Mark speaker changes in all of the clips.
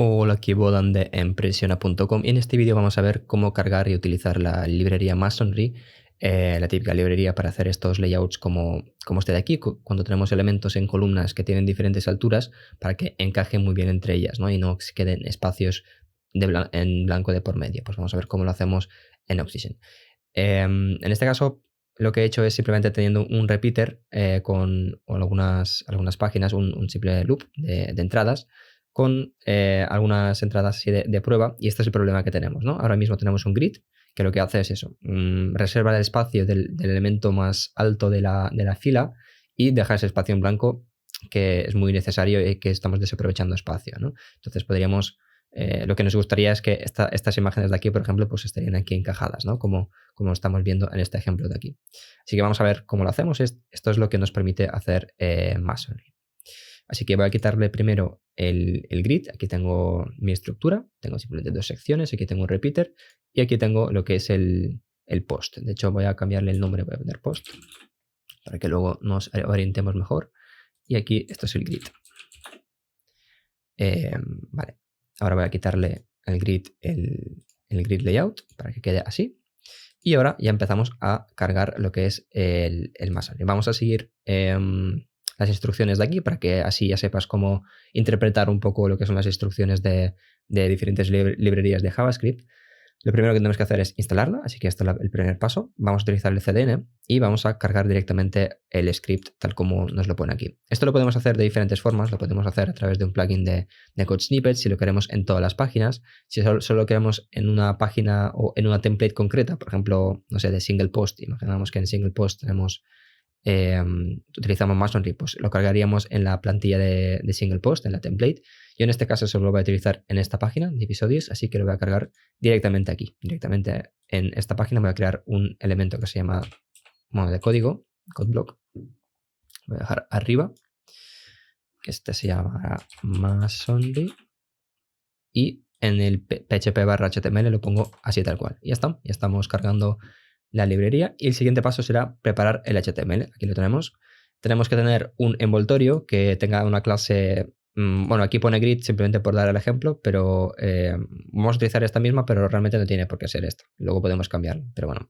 Speaker 1: Hola, aquí Bodan de Empresiona.com y en este vídeo vamos a ver cómo cargar y utilizar la librería Masonry, la típica librería para hacer estos layouts como este de aquí, cuando tenemos elementos en columnas que tienen diferentes alturas para que encajen muy bien entre ellas, ¿no? Y no se queden espacios en blanco de por medio. Pues vamos a ver cómo lo hacemos en Oxygen. En este caso, lo que he hecho es simplemente teniendo un repeater con algunas páginas, un simple loop de entradas, con algunas entradas así de prueba, y este es el problema que tenemos, ¿no? Ahora mismo tenemos un grid que lo que hace es eso, reserva el espacio del elemento más alto de la fila y deja ese espacio en blanco que es muy necesario y que estamos desaprovechando espacio, ¿no? Entonces podríamos, lo que nos gustaría es que estas imágenes de aquí, por ejemplo, pues estarían aquí encajadas, ¿no? Como estamos viendo en este ejemplo de aquí. Así que vamos a ver cómo lo hacemos. Esto es lo que nos permite hacer Masonry. Así que voy a quitarle primero el grid. Aquí tengo mi estructura, tengo simplemente dos secciones, aquí tengo un repeater y aquí tengo lo que es el post. De hecho, voy a cambiarle el nombre, voy a poner post para que luego nos orientemos mejor. Y aquí esto es el grid. Vale, ahora voy a quitarle el grid, el grid layout para que quede así. Y ahora ya empezamos a cargar lo que es el Masonry. Vamos a seguir las instrucciones de aquí para que así ya sepas cómo interpretar un poco lo que son las instrucciones de diferentes librerías de JavaScript. Lo primero que tenemos que hacer es instalarla, así que este es el primer paso. Vamos a utilizar el CDN y vamos a cargar directamente el script tal como nos lo pone aquí. Esto lo podemos hacer de diferentes formas, lo podemos hacer a través de un plugin de Code Snippets, si lo queremos en todas las páginas, si solo queremos en una página o en una template concreta, por ejemplo, no sé, de single post. Imaginamos que en single post tenemos utilizamos Masonry, pues lo cargaríamos en la plantilla de single post, en la template. Yo en este caso solo lo voy a utilizar en esta página de episodios, así que lo voy a cargar directamente aquí. Directamente en esta página voy a crear un elemento que se llama modo de código, codeblock. Voy a dejar arriba, que este se llamará Masonry. Y en el php/html lo pongo así tal cual. Y ya está, ya estamos cargando la librería y el siguiente paso será preparar el HTML. Aquí lo tenemos. Tenemos que tener un envoltorio que tenga una clase, bueno, aquí pone grid simplemente por dar el ejemplo, pero vamos a utilizar esta misma, pero realmente no tiene por qué ser esta. Luego podemos cambiarlo, pero bueno,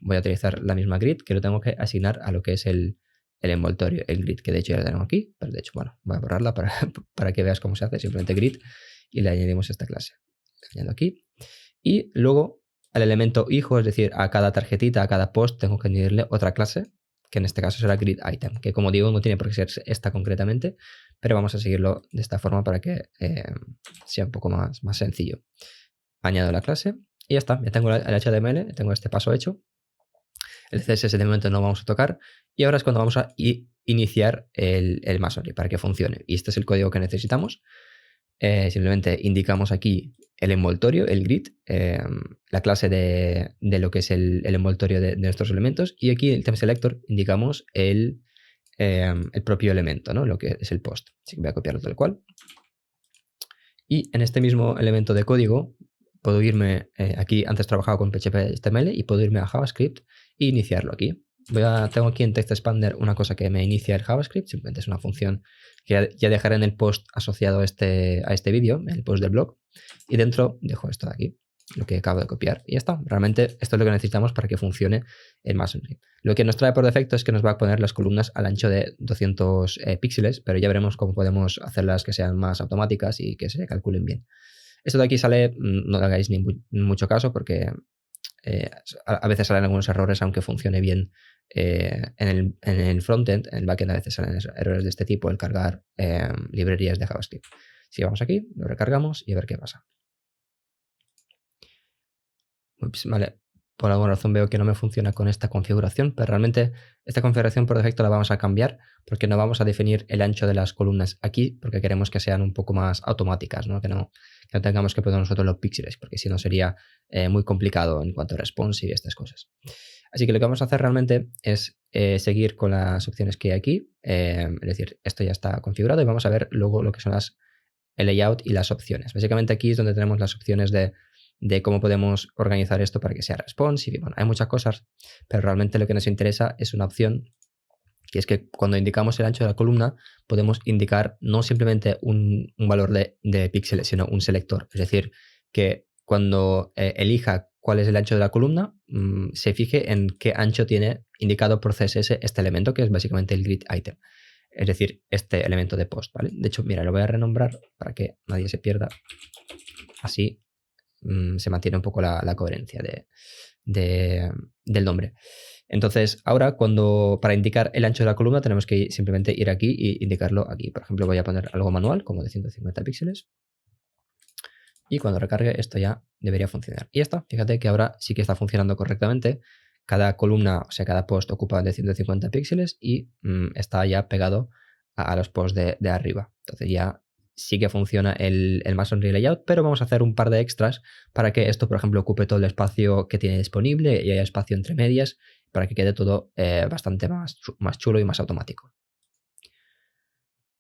Speaker 1: voy a utilizar la misma grid que lo tengo que asignar a lo que es el envoltorio, el grid, que de hecho ya lo tengo aquí, pero de hecho, bueno, voy a borrarla para que veas cómo se hace, simplemente grid, y le añadimos esta clase. Le añado aquí. Y luego al elemento hijo, es decir, a cada tarjetita, a cada post, tengo que añadirle otra clase, que en este caso será grid item, que como digo no tiene por qué ser esta concretamente, pero vamos a seguirlo de esta forma para que sea un poco más sencillo. Añado la clase y ya está, ya tengo el HTML, tengo este paso hecho. El CSS de momento no vamos a tocar y ahora es cuando vamos a iniciar el Masonry para que funcione. Y este es el código que necesitamos. Simplemente indicamos aquí el envoltorio, el grid, la clase de lo que es el envoltorio de nuestros elementos, y aquí en el ThemeSelector indicamos el propio elemento, ¿no? Lo que es el post. Así que voy a copiarlo tal cual. Y en este mismo elemento de código puedo irme, aquí antes trabajaba con PHP HTML y puedo irme a JavaScript e iniciarlo aquí. Tengo aquí en Text Expander una cosa que me inicia el JavaScript, simplemente es una función que ya dejaré en el post asociado a este vídeo, el post del blog, y dentro dejo esto de aquí, lo que acabo de copiar, y ya está. Realmente esto es lo que necesitamos para que funcione el Masonry. Lo que nos trae por defecto es que nos va a poner las columnas al ancho de 200 píxeles, pero ya veremos cómo podemos hacerlas que sean más automáticas y que se calculen bien. Esto de aquí sale, no le hagáis ni mucho caso porque a veces salen algunos errores aunque funcione bien en el frontend. En el backend a veces salen errores de este tipo, el cargar librerías de JavaScript. Si vamos aquí, lo recargamos y a ver qué pasa. Ups, vale, por alguna razón veo que no me funciona con esta configuración, pero realmente esta configuración por defecto la vamos a cambiar porque no vamos a definir el ancho de las columnas aquí porque queremos que sean un poco más automáticas, ¿no? Que no tengamos que poner nosotros los píxeles, porque si no sería muy complicado en cuanto a responsive y estas cosas. Así que lo que vamos a hacer realmente es seguir con las opciones que hay aquí, es decir, esto ya está configurado y vamos a ver luego lo que son el layout y las opciones. Básicamente aquí es donde tenemos las opciones de cómo podemos organizar esto para que sea responsive. Bueno, hay muchas cosas, pero realmente lo que nos interesa es una opción Y es que cuando indicamos el ancho de la columna, podemos indicar no simplemente un valor de píxeles, sino un selector. Es decir, que cuando elija cuál es el ancho de la columna, se fije en qué ancho tiene indicado por CSS este elemento, que es básicamente el grid item. Es decir, este elemento de post, ¿vale? De hecho, mira, lo voy a renombrar para que nadie se pierda. Así se mantiene un poco la coherencia del nombre. Entonces, ahora para indicar el ancho de la columna tenemos que simplemente ir aquí y indicarlo aquí. Por ejemplo, voy a poner algo manual, como de 150 píxeles. Y cuando recargue esto ya debería funcionar. Y ya está, fíjate que ahora sí que está funcionando correctamente. Cada columna, o sea, cada post ocupa de 150 píxeles y está ya pegado a los posts de arriba. Entonces ya sí que funciona el Masonry Layout, pero vamos a hacer un par de extras para que esto, por ejemplo, ocupe todo el espacio que tiene disponible y haya espacio entre medias para que quede todo bastante más chulo y más automático.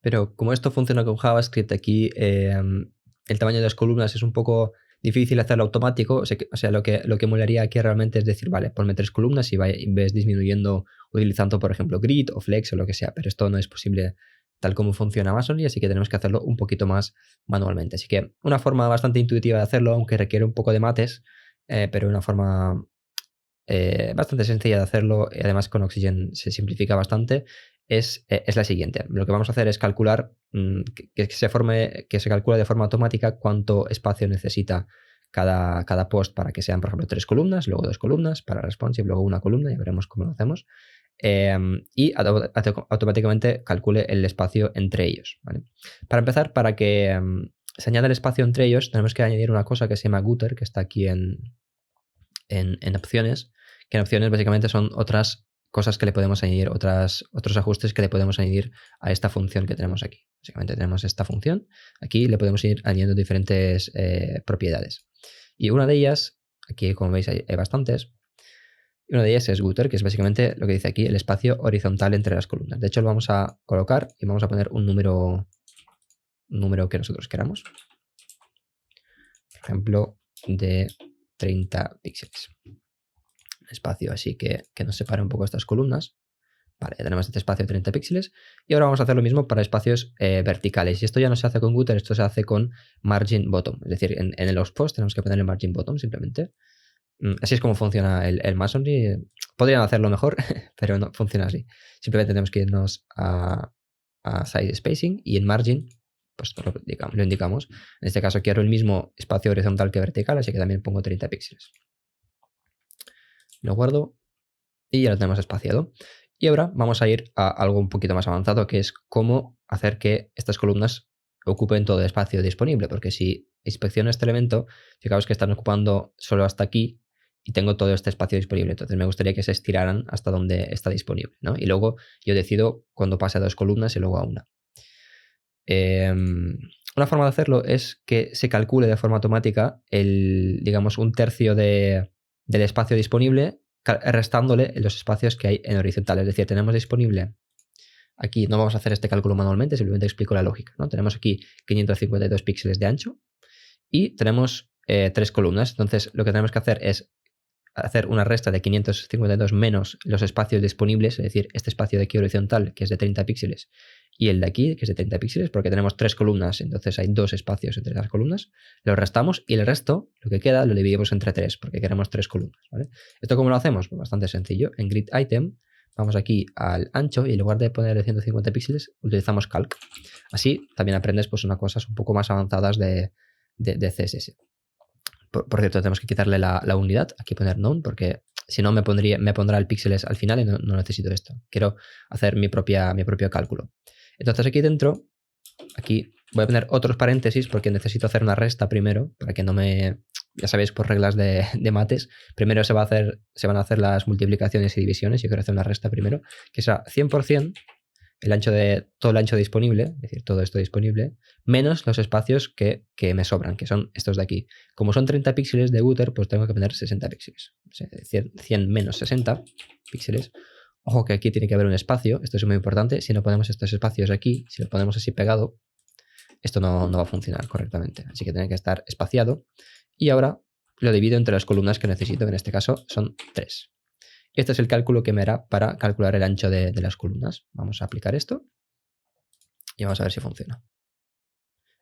Speaker 1: Pero como esto funciona con JavaScript, aquí el tamaño de las columnas es un poco difícil hacerlo automático. O sea, lo que molaría aquí realmente es decir, vale, ponme 3 columnas y ves disminuyendo utilizando, por ejemplo, grid o flex o lo que sea. Pero esto no es posible tal como funciona Masonry, así que tenemos que hacerlo un poquito más manualmente. Así que una forma bastante intuitiva de hacerlo, aunque requiere un poco de mates, pero una forma bastante sencilla de hacerlo y además con Oxygen se simplifica bastante, es la siguiente. Lo que vamos a hacer es calcular, que se calcule de forma automática cuánto espacio necesita cada post para que sean, por ejemplo, 3 columnas, luego 2 columnas, para responsive, luego una columna, ya veremos cómo lo hacemos. Y automáticamente calcule el espacio entre ellos, ¿vale? Para empezar, para que se añada el espacio entre ellos, tenemos que añadir una cosa que se llama Gutter, que está aquí en opciones, que en opciones básicamente son otras cosas que le podemos añadir, otros ajustes que le podemos añadir a esta función que tenemos aquí. Básicamente tenemos esta función, aquí le podemos ir añadiendo diferentes propiedades. Y una de ellas, aquí como veis hay bastantes, y una de ellas es Gutter, que es básicamente lo que dice aquí, el espacio horizontal entre las columnas. De hecho lo vamos a colocar y vamos a poner un número que nosotros queramos. Por ejemplo, de 30 píxeles. Espacio así que nos separe un poco estas columnas. Vale, ya tenemos este espacio de 30 píxeles y ahora vamos a hacer lo mismo para espacios verticales. Y esto ya no se hace con Gutter, esto se hace con margin bottom. Es decir, en los posts tenemos que poner el margin bottom simplemente. Así es como funciona el Masonry. Podrían hacerlo mejor, pero no funciona así. Simplemente tenemos que irnos a size spacing y en margin pues lo indicamos. En este caso quiero el mismo espacio horizontal que vertical, así que también pongo 30 píxeles. Lo guardo y ya lo tenemos espaciado. Y ahora vamos a ir a algo un poquito más avanzado, que es cómo hacer que estas columnas ocupen todo el espacio disponible, porque si inspecciono este elemento, fijaos que están ocupando solo hasta aquí y tengo todo este espacio disponible. Entonces me gustaría que se estiraran hasta donde está disponible, ¿no? Y luego yo decido cuando pase a 2 columnas y luego a una. Una forma de hacerlo es que se calcule de forma automática digamos, un tercio del espacio disponible, restándole los espacios que hay en horizontal. Es decir, tenemos disponible aquí, no vamos a hacer este cálculo manualmente, simplemente explico la lógica, ¿no? Tenemos aquí 552 píxeles de ancho y tenemos 3 columnas. Entonces lo que tenemos que hacer es hacer una resta de 552 menos los espacios disponibles, es decir, este espacio de aquí horizontal, que es de 30 píxeles, y el de aquí, que es de 30 píxeles, porque tenemos 3 columnas, entonces hay 2 espacios entre las columnas, lo restamos y el resto, lo que queda, lo dividimos entre 3, porque queremos 3 columnas, ¿vale? ¿Esto cómo lo hacemos? Pues bastante sencillo. En Grid Item vamos aquí al ancho y en lugar de ponerle 150 píxeles, utilizamos Calc. Así también aprendes pues unas cosas un poco más avanzadas de CSS. Por cierto, tenemos que quitarle la unidad, aquí poner none, porque si no me pondrá el píxeles al final y no necesito esto. Quiero hacer mi propio cálculo. Entonces aquí dentro, aquí voy a poner otros paréntesis porque necesito hacer una resta primero, para que no ya sabéis, por reglas de mates, primero se van a hacer las multiplicaciones y divisiones. Yo quiero hacer una resta primero, que sea 100%, todo el ancho disponible, es decir, todo esto disponible, menos los espacios que me sobran, que son estos de aquí. Como son 30 píxeles de Gutter, pues tengo que poner 60 píxeles. O sea, 100 menos 60 píxeles. Ojo que aquí tiene que haber un espacio, esto es muy importante. Si no ponemos estos espacios aquí, si lo ponemos así pegado, esto no va a funcionar correctamente. Así que tiene que estar espaciado. Y ahora lo divido entre las columnas que necesito, que en este caso son 3. Este es el cálculo que me hará para calcular el ancho de las columnas. Vamos a aplicar esto y vamos a ver si funciona.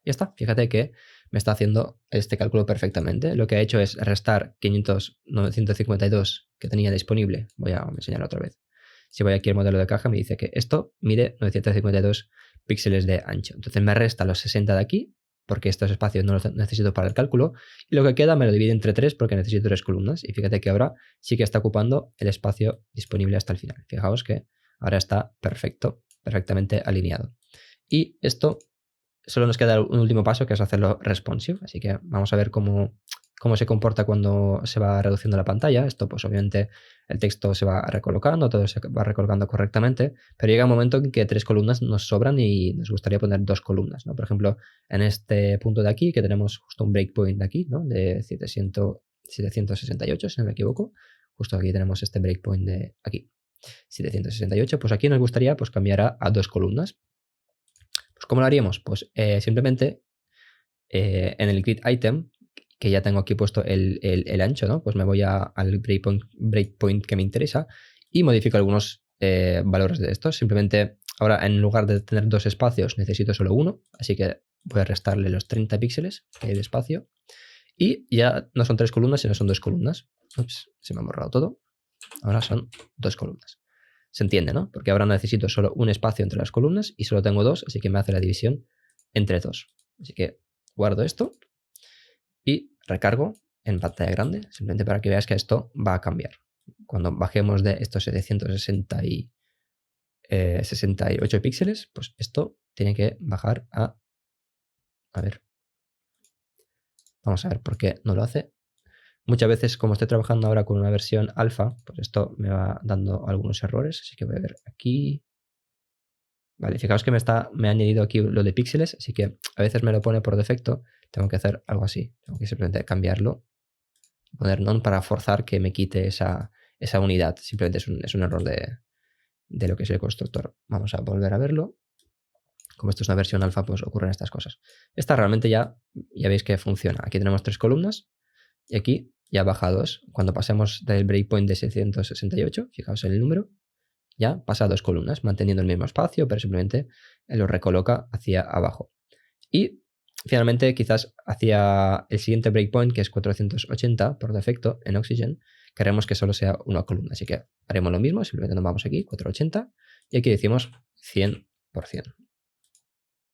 Speaker 1: Ya está, fíjate que me está haciendo este cálculo perfectamente. Lo que ha hecho es restar 952 que tenía disponible. Voy a enseñarlo otra vez. Si voy aquí al modelo de caja, me dice que esto mide 952 píxeles de ancho. Entonces me resta los 60 de aquí, porque estos espacios no los necesito para el cálculo, y lo que queda me lo divide entre 3 porque necesito 3 columnas. Y fíjate que ahora sí que está ocupando el espacio disponible hasta el final. Fijaos que ahora está perfecto, perfectamente alineado. Y esto solo nos queda un último paso, que es hacerlo responsive. Así que vamos a ver cómo se comporta cuando se va reduciendo la pantalla. Esto, pues obviamente, el texto se va recolocando, todo se va recolocando correctamente, pero llega un momento en que 3 columnas nos sobran y nos gustaría poner 2 columnas, ¿no? Por ejemplo, en este punto de aquí, que tenemos justo un breakpoint de aquí, ¿no? De 768, si no me equivoco. Justo aquí tenemos este breakpoint de aquí, 768. Pues aquí nos gustaría pues, cambiar a 2 columnas. Pues ¿cómo lo haríamos? Pues simplemente en el grid item, que ya tengo aquí puesto el ancho, ¿no? Pues me voy al breakpoint que me interesa y modifico algunos valores de estos. Simplemente ahora en lugar de tener 2 espacios necesito solo uno, así que voy a restarle los 30 píxeles que hay de espacio y ya no son 3 columnas, sino son 2 columnas. Ups, se me ha borrado todo. Ahora son 2 columnas. Se entiende, ¿no? Porque ahora necesito solo un espacio entre las columnas y solo tengo 2, así que me hace la división entre 2. Así que guardo esto y recargo en pantalla grande, simplemente para que veas que esto va a cambiar. Cuando bajemos de estos 768 píxeles, pues esto tiene que bajar a ver, vamos a ver por qué no lo hace. Muchas veces, como estoy trabajando ahora con una versión alfa, pues esto me va dando algunos errores, así que voy a ver aquí. Vale, fijaos que me ha añadido aquí lo de píxeles, así que a veces me lo pone por defecto. Tengo que hacer algo así. Tengo que simplemente cambiarlo, poner none para forzar que me quite esa unidad. Simplemente es un error de lo que es el constructor. Vamos a volver a verlo. Como esto es una versión alfa, pues ocurren estas cosas. Esta realmente ya veis que funciona. Aquí tenemos 3 columnas y aquí ya baja 2. Cuando pasemos del breakpoint de 668, fijaos en el número, ya pasa a 2 columnas, manteniendo el mismo espacio, pero simplemente lo recoloca hacia abajo. Y finalmente, quizás hacia el siguiente breakpoint, que es 480 por defecto en Oxygen, queremos que solo sea una columna. Así que haremos lo mismo, simplemente nos vamos aquí, 480, y aquí decimos 100%.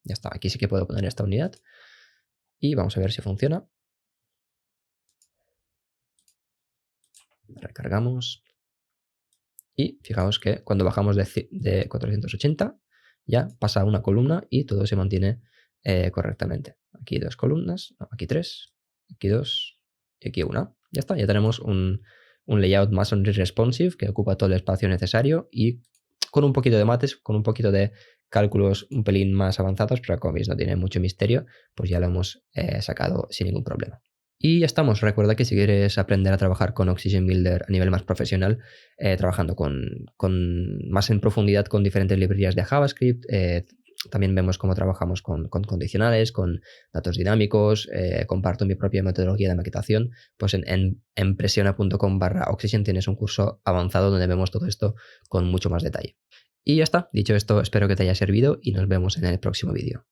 Speaker 1: Ya está, aquí sí que puedo poner esta unidad. Y vamos a ver si funciona. Recargamos. Y fijaos que cuando bajamos de 480 ya pasa a una columna y todo se mantiene correctamente. Aquí 2 columnas, no, aquí 3, aquí 2 y aquí 1. Ya está, ya tenemos un layout más responsive que ocupa todo el espacio necesario y con un poquito de mates, con un poquito de cálculos un pelín más avanzados, pero como veis no tiene mucho misterio, pues ya lo hemos sacado sin ningún problema. Y ya estamos. Recuerda que si quieres aprender a trabajar con Oxygen Builder a nivel más profesional, trabajando más en profundidad con diferentes librerías de JavaScript, también vemos cómo trabajamos con condicionales, con datos dinámicos, comparto mi propia metodología de maquetación, pues en presiona.com/Oxygen tienes un curso avanzado donde vemos todo esto con mucho más detalle. Y ya está. Dicho esto, espero que te haya servido y nos vemos en el próximo vídeo.